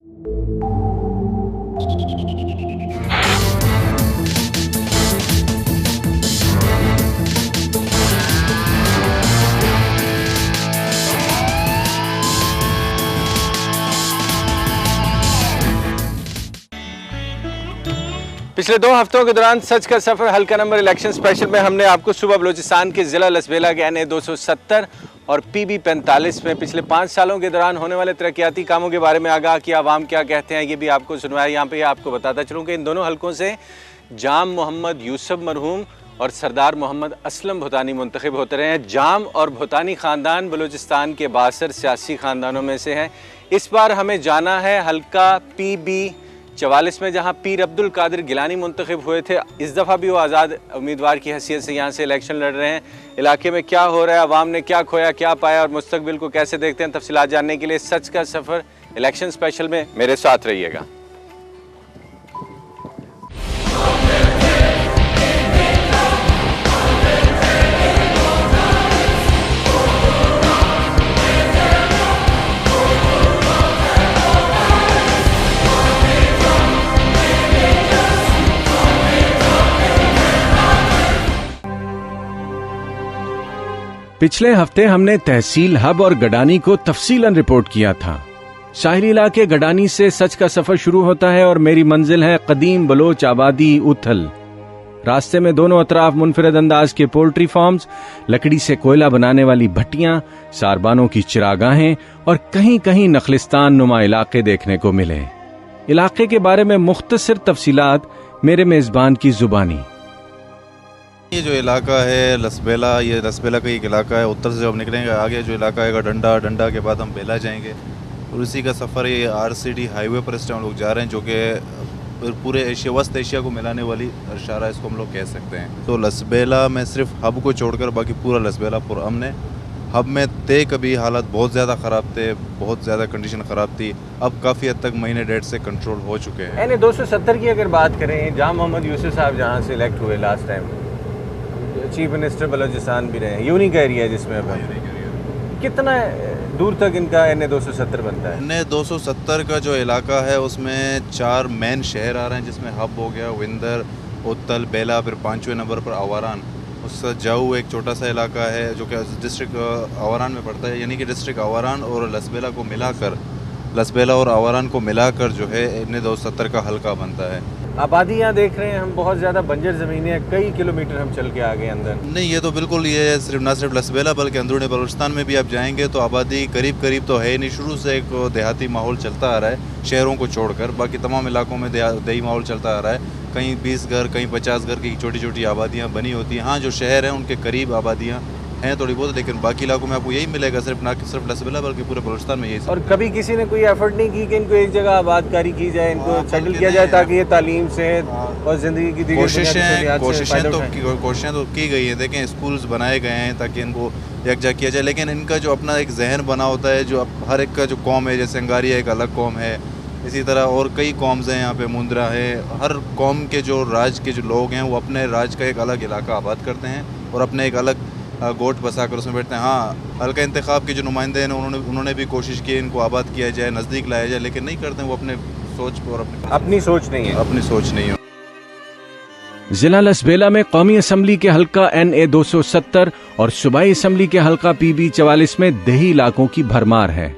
पिछले 2 हफ्तों के दौरान सच का सफ़र हल्का नंबर इलेक्शन स्पेशल में हमने आपको सुबह बलूचिस्तान के ज़िला लसबेला के NA 270 और PB 45 में पिछले 5 सालों के दौरान होने वाले तरक्याती कामों के बारे में आगाह किया। आवाम क्या कहते हैं ये भी आपको सुनवाया। यहाँ पे आपको बताता चलूँ कि इन दोनों हलकों से जाम मोहम्मद यूसुफ मरहूम और सरदार मोहम्मद असलम भूतानी मुंतखब होते रहे हैं। जाम और भूतानी ख़ानदान बलूचिस्तान के बासर सियासी ख़ानदानों में से हैं। इस बार हमें जाना है हल्का PB 44 में, जहां पीर अब्दुल कादिर गिलानी मुंतखब हुए थे। इस दफ़ा भी वो आज़ाद उम्मीदवार की हैसियत से यहाँ से इलेक्शन लड़ रहे हैं। इलाके में क्या हो रहा है, अवाम ने क्या खोया क्या पाया और मुस्तकबिल को कैसे देखते हैं, तफसीलात जानने के लिए सच का सफ़र इलेक्शन स्पेशल में मेरे साथ रहिएगा। पिछले हफ्ते हमने तहसील हब और गडानी को तफसीलन रिपोर्ट किया था। साहिली इलाके गडानी से सच का सफर शुरू होता है और मेरी मंजिल है कदीम बलोच आबादी उथल। रास्ते में दोनों अतराफ मुनफरद अंदाज के पोल्ट्री फार्म्स, लकड़ी से कोयला बनाने वाली भट्टियां, सारबानों की चिरागाहें और कहीं कहीं नखलिस्तान नुमा इलाके देखने को मिले। इलाके के बारे में मुख्तसर तफसीलात मेरे मेजबान की जुबानी। ये जो इलाका है लसबेला, ये लसबेला का एक इलाका है। उत्तर से जब निकलेंगे आगे जो इलाका आएगा डंडा, डंडा के बाद हम बेला जाएंगे और इसी का सफ़र ये RCD हाईवे पर इस टाइम लोग जा रहे हैं, जो कि पूरे एशिया वस्त एशिया को मिलाने वाली इशारा इसको हम लोग कह सकते हैं। तो लसबेला में सिर्फ हब को छोड़कर बाकी पूरा लसबेला पुरअमन है। हब में थे कभी हालात बहुत ज़्यादा ख़राब थे, बहुत ज़्यादा कंडीशन ख़राब थी, अब काफ़ी हद तक महीने डेढ़ से कंट्रोल हो चुके हैं। NA 270 की अगर बात करें, जाम मोहम्मद यूसुफ साहब जहाँ से इलेक्ट हुए last time, chief minister Balochistan भी रहे, यूनिक एरिया जिसमें अब कितना दूर तक इनका NA 270 बनता है? NA 270 का जो इलाका है उसमें 4 मेन शहर आ रहे हैं, जिसमें हब हो गया, विंदर, उत्तल, बेला, फिर 5वें नंबर पर आवारान। उससे जाऊ एक छोटा सा इलाका है जो कि डिस्ट्रिक्ट आवारान में पड़ता है, यानी कि डिस्ट्रिक्ट आवारान और लसबेला को मिलाकर, लसबेला और आवारान को मिलाकर जो है NA 270 का हल्का बनता है। आबादी यहाँ देख रहे हैं हम, बहुत ज़्यादा बंजर ज़मीन है, कई किलोमीटर हम चल के आ गए अंदर। नहीं, ये तो बिल्कुल ये सिर्फ ना सिर्फ लसबेला बल्कि अंदरूनी बलूचिस्तान में भी आप जाएंगे तो आबादी करीब करीब तो है नहीं। शुरू से एक देहाती माहौल चलता आ रहा है शहरों को छोड़कर, बाकी तमाम इलाकों में देही माहौल चलता आ रहा है। कहीं 20 घर, कहीं 50 घर की छोटी छोटी आबादियाँ बनी होती हैं। हाँ, जो शहर हैं उनके करीब आबादियाँ हैं थोड़ी बहुत, लेकिन बाकी इलाकों में आपको यही मिलेगा, सिर्फ ना कि सिर्फ लसबेला बल्कि पूरे बलूचिस्तान में यही। और कभी किसी ने कोई एफर्ट नहीं की कि इनको एक जगह आबादकारी की जाए, इनको सेटल किया जाए ताकि ये तालीम से और ज़िंदगी की कोशिशें तो की गई हैं। देखें, स्कूल्स बनाए गए हैं ताकि इनको यकजा किया जाए, लेकिन इनका जो अपना एक जहन बना होता है, जो हर एक का जो कौम है, जैसे अंगारिया एक अलग कौम है, इसी तरह और कई कौम्स हैं यहाँ पे, मुंद्रा है। हर कौम के जो राज के जो लोग हैं वो अपने राज का एक अलग इलाका आबाद करते हैं और अपने एक अलग गोट बसा कर उसमें बैठते हैं। हाँ, हल्का इंतखाब के जो नुमाइंदे हैं उन्होंने भी कोशिश की इनको आबाद किया जाए, नज़दीक लाया जाए, लेकिन नहीं करते हैं। वो अपने सोच और अपनी सोच नहीं है। जिला लसबेला में कौमी असम्बली के हल्का NA 270 और सूबाई असम्बली के हल्का PB 44 में देही इलाकों की भरमार है।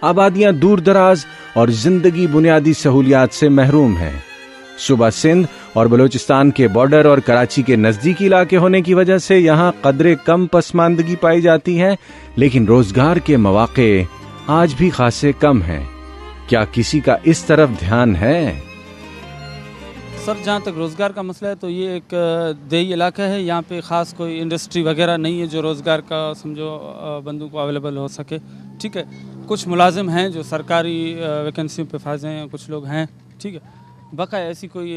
आबादियां दूर दराज और जिंदगी बुनियादी सहूलियात से महरूम है। सूबा सिंध और बलूचिस्तान के बॉर्डर और कराची के नजदीकी इलाके होने की वजह से यहाँ कदरे कम पसमानदगी पाई जाती है, लेकिन रोजगार के मौके आज भी खासे कम हैं। क्या किसी का इस तरफ ध्यान है? सर, जहाँ तक रोज़गार का मसला है तो ये एक देही इलाका है, यहाँ पे ख़ास कोई इंडस्ट्री वगैरह नहीं है जो रोज़गार का समझो बंदों को अवेलेबल हो सके। ठीक है, कुछ मुलाजिम हैं जो सरकारी वैकेंसियों पे फाज़ हैं, कुछ लोग हैं, ठीक है। बका ऐसी कोई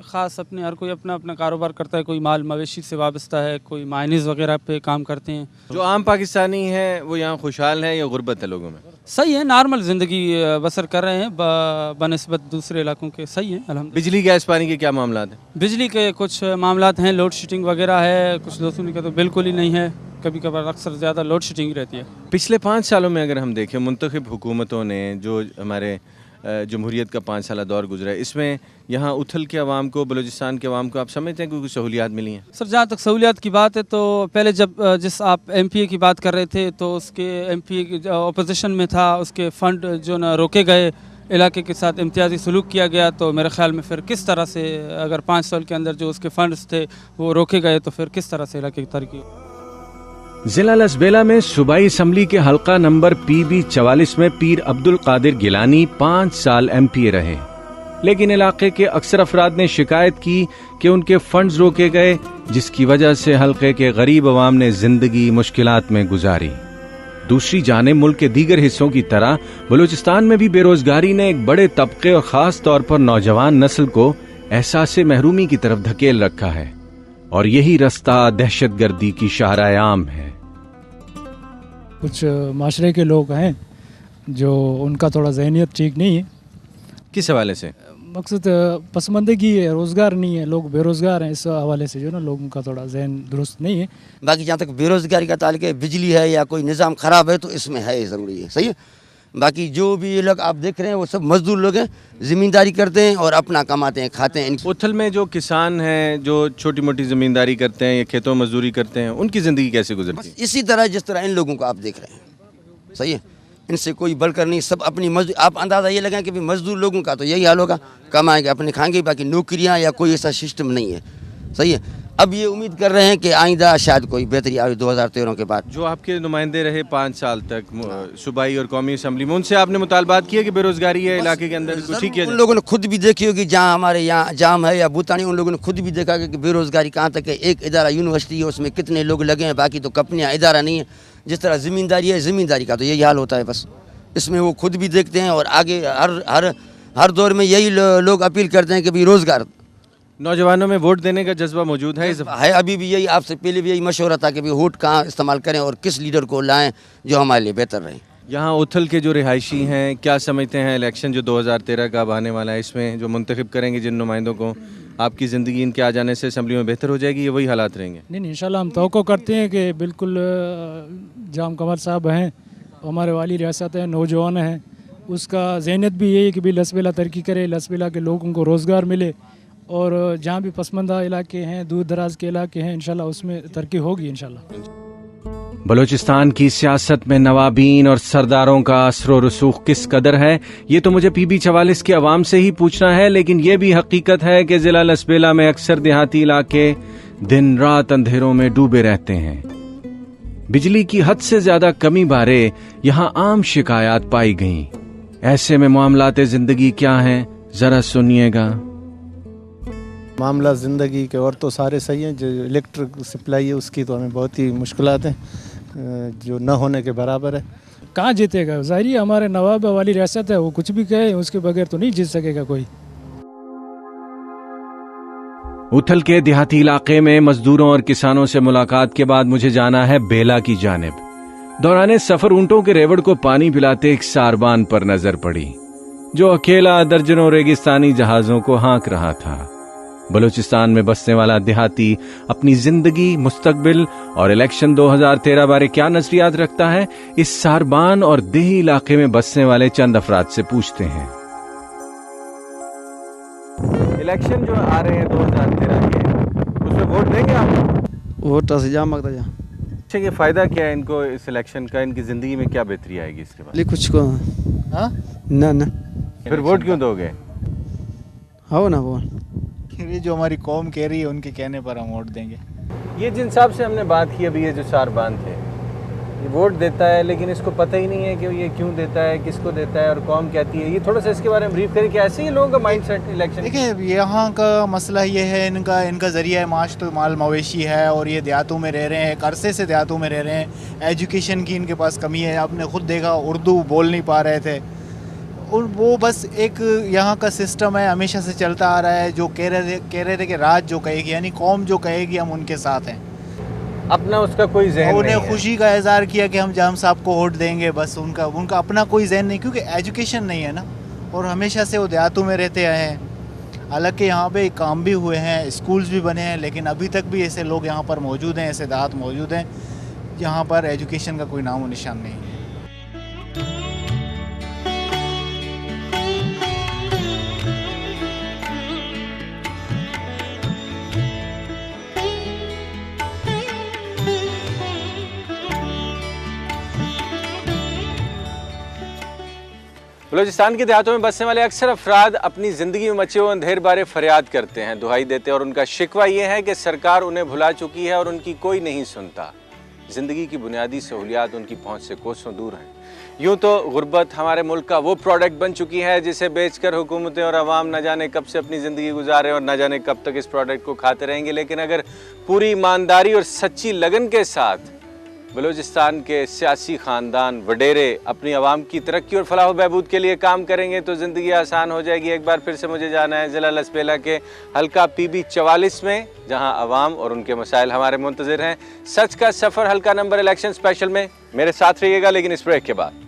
ख़ास अपने हर कोई अपना अपना कारोबार करता है, कोई माल मवेशी से वाबस्ता है, कोई माइनिस वगैरह पे काम करते हैं। जो आम पाकिस्तानी है वो यहाँ खुशहाल है या गुर्बत है लोगों में? सही है, नॉर्मल ज़िंदगी बसर कर रहे हैं बनस्बत दूसरे इलाकों के। सही है अल्हम्दुलिल्लाह। बिजली गैस पानी के क्या मामला हैं? बिजली के कुछ मामलात हैं, लोड शेडिंग वगैरह है, कुछ दोस्तों का तो बिल्कुल ही नहीं है, कभी कभार अक्सर ज़्यादा लोड शेडिंग रहती है। पिछले 5 सालों में अगर हम देखें, मुंतखब हुकूमतों ने जो हमारे जमहूरियत का 5 साल दौर गुजरा है, इसमें यहाँ उथल के अवाम को, बलूचिस्तान के अवाम को आप समझते हैं कि कुछ सहूलियात मिली हैं? सर जहाँ तक सहूलियात की बात है तो पहले जब जिस आप एमपीए की बात कर रहे थे तो उसके एमपीए अपोजिशन में था, उसके फ़ंड जो ना रोके गए, इलाके के साथ इम्तियाजी सलूक किया गया, तो मेरे ख्याल में फिर किस तरह से अगर 5 साल के अंदर जो उसके फंड्स थे वो रोके गए तो फिर किस तरह से इलाके की तरक्की? जिला लसबेला में सूबाई असम्बली के हल्का नंबर PB 44 में पीर अब्दुल कादिर गिलानी 5 साल MP रहे, लेकिन इलाके के अक्सर अफराद ने शिकायत की कि उनके फंड्स रोके गए, जिसकी वजह से हल्के के गरीब अवाम ने जिंदगी मुश्किलात में गुजारी। दूसरी जानिब मुल्क के दीगर हिस्सों की तरह बलूचिस्तान में भी बेरोजगारी ने एक बड़े तबके और खास तौर पर नौजवान नस्ल को एहसास महरूमी की तरफ धकेल रखा है, और यही रास्ता दहशतगर्दी की शाहरायाम है। कुछ माशरे के लोग हैं जो उनका थोड़ा जहनियत ठीक नहीं है। किस हवाले से? मकसद पसमानदगी है, रोज़गार नहीं है, लोग बेरोज़गार हैं, इस हवाले से जो ना लोगों का थोड़ा जहन दुरुस्त नहीं है। बाकी जहाँ तक बेरोज़गारी का ताल्लुक है, बिजली है या कोई निज़ाम ख़राब है तो इसमें है, ज़रूरी है, सही है। बाकी जो भी ये लोग आप देख रहे हैं वो सब मजदूर लोग हैं, ज़मींदारी करते हैं और अपना कमाते हैं, खाते हैं। उथल में जो किसान हैं, जो छोटी मोटी ज़मींदारी करते हैं या खेतों में मजदूरी करते हैं, उनकी ज़िंदगी कैसे गुजरती है? इसी तरह जिस तरह इन लोगों को आप देख रहे हैं, सही है, इनसे कोई बढ़कर नहीं, सब अपनी मजदूर, आप अंदाज़ा ये लगाएं कि भाई मजदूर लोगों का तो यही हाल होगा, कमाएंगे अपने खाएंगे, बाकी नौकरियां या कोई ऐसा सिस्टम नहीं है, सही है। अब ये उम्मीद कर रहे हैं कि आइंदा शायद कोई बेहतरी आए 2013 के बाद। जो आपके नुमाइंदे रहे 5 साल तक सूबाई और कौमी असम्बली में, उनसे आपने मुतालबात किया कि बेरोजगारी है इलाके के अंदर, कुछ ही किया? उन लोगों ने खुद भी देखी होगी, जहाँ हमारे यहाँ जाम है या बूतानी, उन लोगों ने खुद भी देखा कि बेरोजगारी कहाँ तक है। एक इदारा यूनिवर्सिटी है, उसमें कितने लोग लगे हैं, बाकी तो कंपनियाँ, इदारा नहीं है। जिस तरह ज़मींदारी है, ज़मींदारी का तो यही हाल होता है, बस इसमें वो खुद भी देखते हैं और आगे हर दौर में यही लोग अपील करते हैं कि भाई रोज़गार। नौजवानों में वोट देने का जज्बा मौजूद है? है, अभी भी यही, आपसे पहले भी यही मशवरा था कि भाई वोट कहाँ इस्तेमाल करें और किस लीडर को लाएं जो हमारे लिए बेहतर रहे। यहाँ उथल के जो रिहायशी हैं, क्या समझते हैं इलेक्शन जो 2013 का अब आने वाला है, इसमें जो मुंतखब करेंगे जिन नुमाइंदों को, आपकी ज़िंदगी इनके आ जाने से असम्बली में बेहतर हो जाएगी या वही हालात रहेंगे? नहीं, इंशाल्लाह हम तवक्को करते हैं कि बिल्कुल जाम कमर साहब हैं, हमारे वाली रियासत है, नौजवान हैं, उसका जहनीत भी यही है कि भाई लसबेला तरक्की करे, लसबेला के लोगों को रोज़गार मिले, और जहाँ भी पसमंदा इलाके हैं, दूर दराज के इलाके हैं, इंशाल्लाह उसमें तरक्की होगी इंशाल्लाह। बलूचिस्तान की सियासत में नवाबीन और सरदारों का असर रसूख किस कदर है, ये तो मुझे PB 44 के अवाम से ही पूछना है, लेकिन ये भी हकीकत है कि जिला लसबेला में अक्सर देहाती इलाके दिन रात अंधेरों में डूबे रहते हैं। बिजली की हद से ज्यादा कमी बारे यहाँ आम शिकायत पाई गईं। ऐसे में मामलाते जिंदगी क्या हैं, जरा सुनिएगा। मामला ज़िंदगी के और तो सारे सही हैं, जो इलेक्ट्रिक सप्लाई है उसकी तो हमें बहुत ही मुश्किलात हैं, जो न होने के बराबर है। कहाँ जीतेगा? ज़ाहिर है हमारे नवाब वाली रियासत है, वो कुछ भी कहे उसके बगैर तो नहीं जीत सकेगा कोई। उथल के देहाती इलाके में मजदूरों और किसानों से मुलाकात के बाद मुझे जाना है बेला की जानिब। दौराने सफर ऊंटों के रेवड़ को पानी पिलाते एक सारबान पर नजर पड़ी, जो अकेला दर्जनों रेगिस्तानी जहाजों को हाँक रहा था। बलूचिस्तान में बसने वाला देहाती अपनी जिंदगी, मुस्तकबिल और इलेक्शन 2013 बारे क्या नजरियात रखता है, इस सारबान और देही इलाके में बसने वाले चंद अफराद से पूछते हैं। इलेक्शन जो आ रहे हैं 2013 के, उसमें वोट देंगे आप? वोट जा मकता जा। अच्छा, ये फ़ायदा क्या है इनको इस इलेक्शन का? इनकी ज़िंदगी में क्या बेहतरी आएगी इसके बाद? ले कुछ को हाँ ना फिर वोट क्यों दोगे? हो ना वो ये जो हमारी कौम कह रही है उनके कहने पर हम वोट देंगे। ये जिन साहब से हमने बात की अभी, ये जो सारबान थे, ये वोट देता है लेकिन इसको पता ही नहीं है कि ये क्यों देता है, किसको देता है और कौम कहती है। ये थोड़ा सा इसके बारे में ब्रीफ करें कि ऐसे ही लोगों का माइंडसेट इलेक्शन। देखिए, यहाँ का मसला ये है, इनका ज़रिया माश तो माल मवेशी है और ये देहातों में रह रहे हैं, एक अरसे से देहातों में रह रहे हैं। एजुकेशन की इनके पास कमी है, आपने खुद देखा उर्दू बोल नहीं पा रहे थे, और वो बस एक यहाँ का सिस्टम है, हमेशा से चलता आ रहा है, जो कह रहे थे कि राज जो कहेगी, यानी कौम जो कहेगी हम उनके साथ हैं। अपना उसका कोई ज़हन उन्हें नहीं है। खुशी का इजहार किया कि हम जाम साहब को वोट देंगे, बस उनका अपना कोई जहन नहीं, क्योंकि एजुकेशन नहीं है ना, और हमेशा से वो देहातों में रहते आए हैं। हालांकि यहाँ पे काम भी हुए हैं, स्कूल्स भी बने हैं, लेकिन अभी तक भी ऐसे लोग यहाँ पर मौजूद हैं, ऐसे देहात मौजूद हैं जहाँ पर एजुकेशन का कोई नामो निशान नहीं है। बलूचिस्तान के देहातों में बसने वाले अक्सर अफराद अपनी ज़िंदगी में मचे हुए अंधेर बारे फरियाद करते हैं, दुहाई देते हैं और उनका शिकवा ये है कि सरकार उन्हें भुला चुकी है और उनकी कोई नहीं सुनता। ज़िंदगी की बुनियादी सहूलियात उनकी पहुंच से कोसों दूर हैं। यूँ तो गुर्बत हमारे मुल्क का वो प्रोडक्ट बन चुकी है जिसे बेचकर हुकूमतें और अवाम न जाने कब से अपनी ज़िंदगी गुजारे और न जाने कब तक इस प्रोडक्ट को खाते रहेंगे। लेकिन अगर पूरी ईमानदारी और सच्ची लगन के साथ बलूचिस्तान के सियासी ख़ानदान वडेरे अपनी आवाम की तरक्की और फलाह बहबूद के लिए काम करेंगे तो ज़िंदगी आसान हो जाएगी। एक बार फिर से मुझे जाना है ज़िला लसबेला के हल्का PB 44 में, जहां आवाम और उनके मसाइल हमारे मुंतज़िर हैं। सच का सफ़र हल्का नंबर इलेक्शन स्पेशल में मेरे साथ रहिएगा, लेकिन इस ब्रेक के बाद।